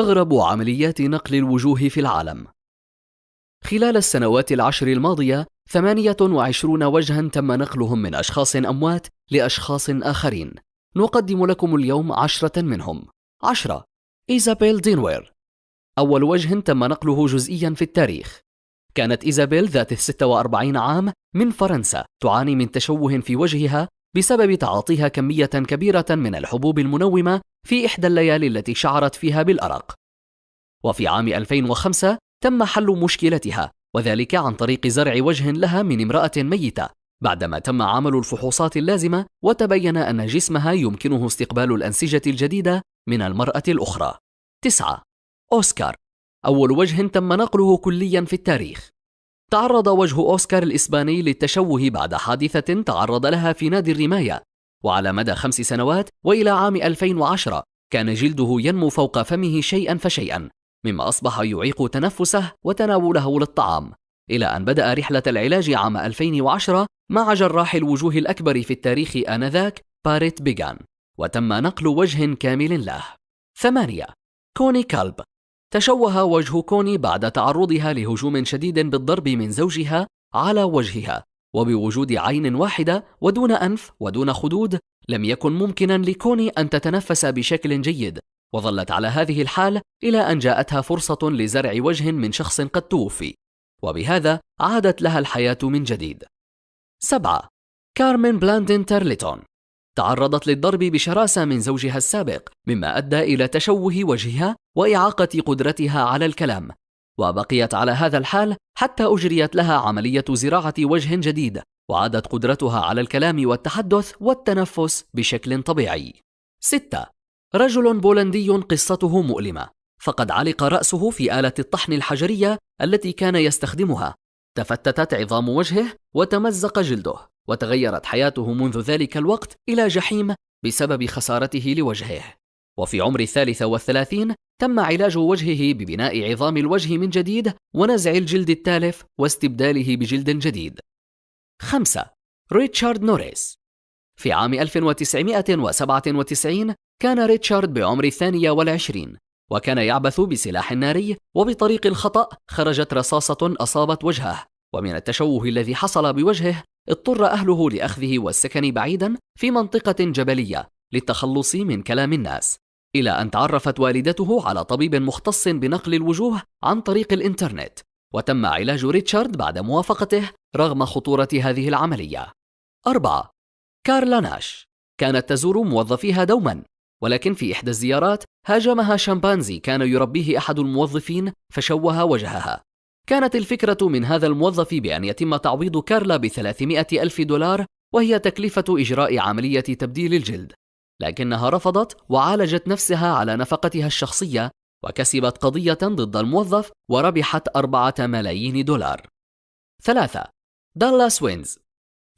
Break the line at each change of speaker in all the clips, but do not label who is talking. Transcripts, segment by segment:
أغرب عمليات نقل الوجوه في العالم. خلال السنوات العشر الماضية 28 وجها تم نقلهم من أشخاص أموات لأشخاص آخرين. نقدم لكم اليوم 10 منهم. 10. إيزابيل دينوير. أول وجه تم نقله جزئيا في التاريخ. كانت إيزابيل ذات 46 عام من فرنسا تعاني من تشوه في وجهها بسبب تعاطيها كمية كبيرة من الحبوب المنومة في إحدى الليالي التي شعرت فيها بالأرق. وفي عام 2005 تم حل مشكلتها، وذلك عن طريق زرع وجه لها من امرأة ميتة بعدما تم عمل الفحوصات اللازمة وتبين أن جسمها يمكنه استقبال الأنسجة الجديدة من المرأة الأخرى. 9. أوسكار. أول وجه تم نقله كليا في التاريخ. تعرض وجه أوسكار الإسباني للتشوه بعد حادثة تعرض لها في نادي الرماية، وعلى مدى 5 سنوات وإلى عام 2010 كان جلده ينمو فوق فمه شيئا فشيئا، مما أصبح يعيق تنفسه وتناوله للطعام، إلى أن بدأ رحلة العلاج عام 2010 مع جراح الوجوه الأكبر في التاريخ آنذاك باريت بيغان، وتم نقل وجه كامل له. 8. كوني كالب. تشوه وجه كوني بعد تعرضها لهجوم شديد بالضرب من زوجها على وجهها، وبوجود عين واحدة ودون أنف ودون خدود لم يكن ممكنا لكوني أن تتنفس بشكل جيد، وظلت على هذه الحال إلى أن جاءتها فرصة لزرع وجه من شخص قد توفي، وبهذا عادت لها الحياة من جديد. 7. كارمن بلاندين تيرليتون. تعرضت للضرب بشراسة من زوجها السابق، مما أدى إلى تشوه وجهها وإعاقة قدرتها على الكلام، وبقيت على هذا الحال حتى أجريت لها عملية زراعة وجه جديد، وعادت قدرتها على الكلام والتحدث والتنفس بشكل طبيعي. 6. رجل بولندي قصته مؤلمة، فقد علق رأسه في آلة الطحن الحجرية التي كان يستخدمها، تفتتت عظام وجهه وتمزق جلده، وتغيرت حياته منذ ذلك الوقت إلى جحيم بسبب خسارته لوجهه. وفي عمر 33 تم علاج وجهه ببناء عظام الوجه من جديد ونزع الجلد التالف واستبداله بجلد جديد. 5. ريتشارد نوريس. في عام 1997 كان ريتشارد بعمر 22، وكان يعبث بسلاح ناري، وبطريق الخطأ خرجت رصاصة أصابت وجهه، ومن التشوه الذي حصل بوجهه اضطر أهله لأخذه والسكن بعيدا في منطقة جبلية للتخلص من كلام الناس، إلى أن تعرفت والدته على طبيب مختص بنقل الوجوه عن طريق الإنترنت، وتم علاج ريتشارد بعد موافقته رغم خطورة هذه العملية. 4. كارلا ناش. كانت تزور موظفيها دوما، ولكن في إحدى الزيارات هاجمها شمبانزي كان يربيه أحد الموظفين فشوه وجهها. كانت الفكرة من هذا الموظف بأن يتم تعويض كارلا $300,000، وهي تكلفة إجراء عملية تبديل الجلد، لكنها رفضت وعالجت نفسها على نفقتها الشخصية، وكسبت قضية ضد الموظف وربحت $4 ملايين. 3. دالاس وينز.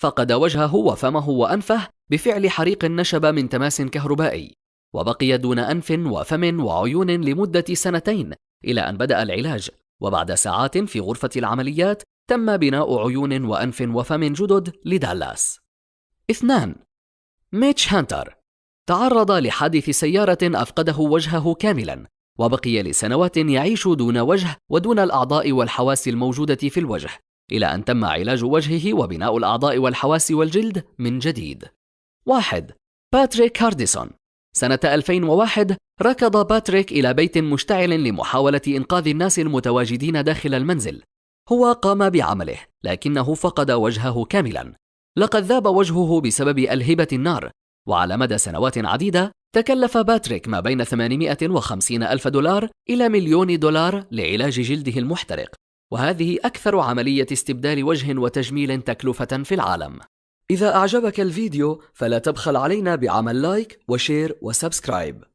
فقد وجهه وفمه وأنفه بفعل حريق نشب من تماس كهربائي، وبقي دون أنف وفم وعيون لمدة 2 سنين إلى أن بدأ العلاج، وبعد ساعات في غرفة العمليات تم بناء عيون وأنف وفم جدد لدالاس. 2. ميتش هانتر. تعرض لحادث سيارة أفقده وجهه كاملا، وبقي لسنوات يعيش دون وجه ودون الأعضاء والحواس الموجودة في الوجه، إلى أن تم علاج وجهه وبناء الأعضاء والحواس والجلد من جديد. 1. باتريك هارديسون. سنة 2001 ركض باتريك إلى بيت مشتعل لمحاولة إنقاذ الناس المتواجدين داخل المنزل. هو قام بعمله، لكنه فقد وجهه كاملا. لقد ذاب وجهه بسبب ألهبة النار، وعلى مدى سنوات عديدة تكلف باتريك ما بين $850,000 إلى $1,000,000 لعلاج جلده المحترق، وهذه أكثر عملية استبدال وجه وتجميل تكلفة في العالم. إذا أعجبك الفيديو فلا تبخل علينا بعمل لايك وشير وسبسكرايب.